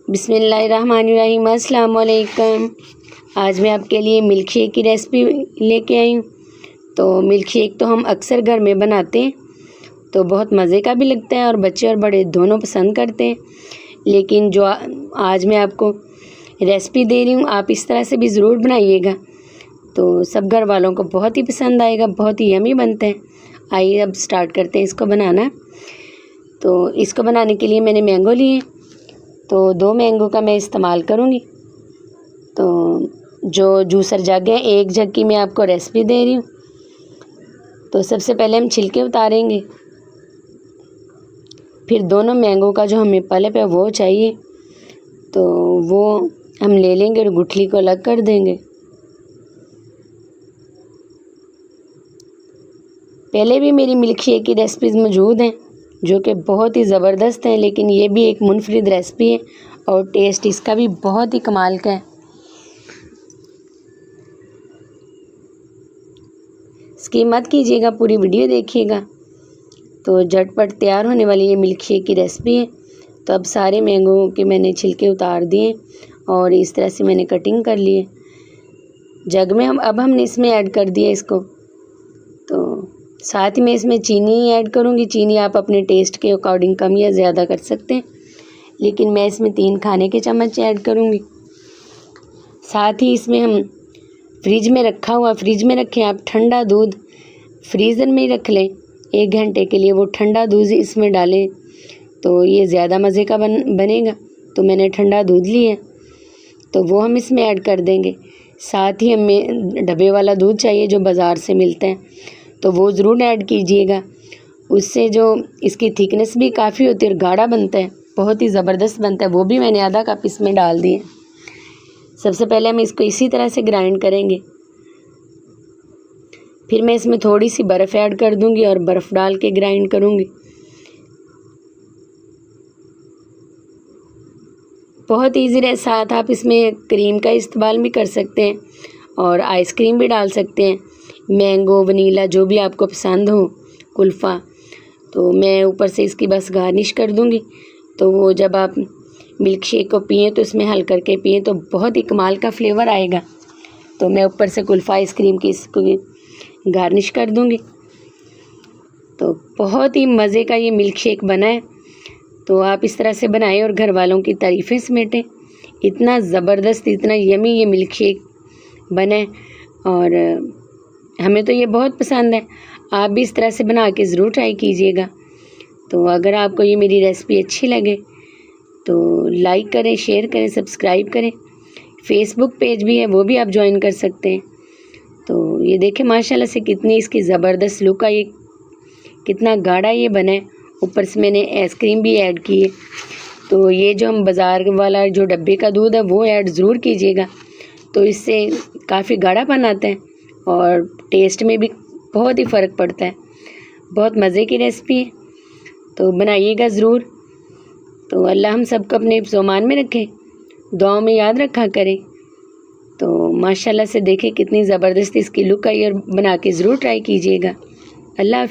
बिस्मिल्लाहिर्रहमानिर्रहीम। अस्सलाम वालेकुम। आज मैं आपके लिए मिल्क शेक की रेसिपी लेके आई हूँ। तो मिल्क शेक तो हम अक्सर घर में बनाते हैं, तो बहुत मज़े का भी लगता है और बच्चे और बड़े दोनों पसंद करते हैं। लेकिन जो आज मैं आपको रेसिपी दे रही हूँ, आप इस तरह से भी ज़रूर बनाइएगा, तो सब घर वालों को बहुत ही पसंद आएगा। बहुत ही यमी बनते हैं। आइए अब स्टार्ट करते हैं इसको बनाना। तो इसको बनाने के लिए मैंने मैंगो लिए, तो 2 मैंगो का मैं इस्तेमाल करूँगी। तो जो जूसर जग है, 1 जग की मैं आपको रेसिपी दे रही हूँ। तो सबसे पहले हम छिलके उतारेंगे, फिर दोनों मैंगो का जो हमें पल्प है वो चाहिए, तो वो हम ले लेंगे और गुठली को अलग कर देंगे। पहले भी मेरी मिल्क शेक की रेसिपीज़ मौजूद हैं जो कि बहुत ही ज़बरदस्त हैं, लेकिन ये भी एक मुनफरिद रेसिपी है और टेस्ट इसका भी बहुत ही कमाल का है। स्किप मत कीजिएगा, पूरी वीडियो देखिएगा। तो झटपट तैयार होने वाली ये मिल्क शेक की रेसिपी है। तो अब सारे मैंगो के मैंने छिलके उतार दिए और इस तरह से मैंने कटिंग कर लिए। जग में अब हमने इसमें ऐड कर दिया इसको। तो साथ ही मैं इसमें चीनी ऐड करूँगी। चीनी आप अपने टेस्ट के अकॉर्डिंग कम या ज़्यादा कर सकते हैं, लेकिन मैं इसमें 3 खाने के चम्मच ऐड करूँगी। साथ ही इसमें हम फ्रिज में रखें आप ठंडा दूध, फ्रीज़र में ही रख लें 1 घंटे के लिए। वो ठंडा दूध इसमें डालें तो ये ज़्यादा मज़े का बनेगा। तो मैंने ठंडा दूध लिया, तो वो हम इसमें ऐड कर देंगे। साथ ही हमें डब्बे वाला दूध चाहिए जो बाज़ार से मिलता है, तो वो ज़रूर ऐड कीजिएगा। उससे जो इसकी थिकनेस भी काफ़ी होती है और गाढ़ा बनता है, बहुत ही ज़बरदस्त बनता है। वो भी मैंने आधा कप इसमें डाल दिए। सबसे पहले हम इसको इसी तरह से ग्राइंड करेंगे। फिर मैं इसमें थोड़ी सी बर्फ़ ऐड कर दूंगी और बर्फ़ डाल के ग्राइंड करूंगी। बहुत ईजी है। साथ आप इसमें क्रीम का इस्तेमाल भी कर सकते हैं और आइसक्रीम भी डाल सकते हैं, मैंगो, वनीला, जो भी आपको पसंद हो, कुल्फ़ा। तो मैं ऊपर से इसकी बस गार्निश कर दूंगी। तो वो जब आप मिल्क शेक को पिएँ तो इसमें हल करके पिएँ तो बहुत ही कमाल का फ्लेवर आएगा। तो मैं ऊपर से कुल्फ़ा आइसक्रीम की इसको गार्निश कर दूंगी। तो बहुत ही मज़े का ये मिल्क शेक बना है। तो आप इस तरह से बनाएं और घर वालों की तारीफ़ें समेटें। इतना ज़बरदस्त, इतना यमी ये मिल्क शेक बना है और हमें तो ये बहुत पसंद है। आप भी इस तरह से बना के ज़रूर ट्राई कीजिएगा। तो अगर आपको ये मेरी रेसिपी अच्छी लगे तो लाइक करें, शेयर करें, सब्सक्राइब करें। फेसबुक पेज भी है, वो भी आप ज्वाइन कर सकते हैं। तो ये देखें माशाल्लाह से कितनी इसकी ज़बरदस्त लुक आई, कितना गाढ़ा ये बना है। ऊपर से मैंने आइसक्रीम भी ऐड की है। तो ये जो हम बाज़ार वाला जो डब्बे का दूध है वो ऐड ज़रूर कीजिएगा, तो इससे काफ़ी गाढ़ापन आता है और टेस्ट में भी बहुत ही फ़र्क पड़ता है। बहुत मज़े की रेसिपी है, तो बनाइएगा ज़रूर। तो अल्लाह हम सबको अपने ज़ुबान में रखे, दुआओं में याद रखा करें। तो माशाल्लाह से देखें कितनी ज़बरदस्त इसकी लुक आई और बना के ज़रूर ट्राई कीजिएगा। अल्लाह हाफ़िज़।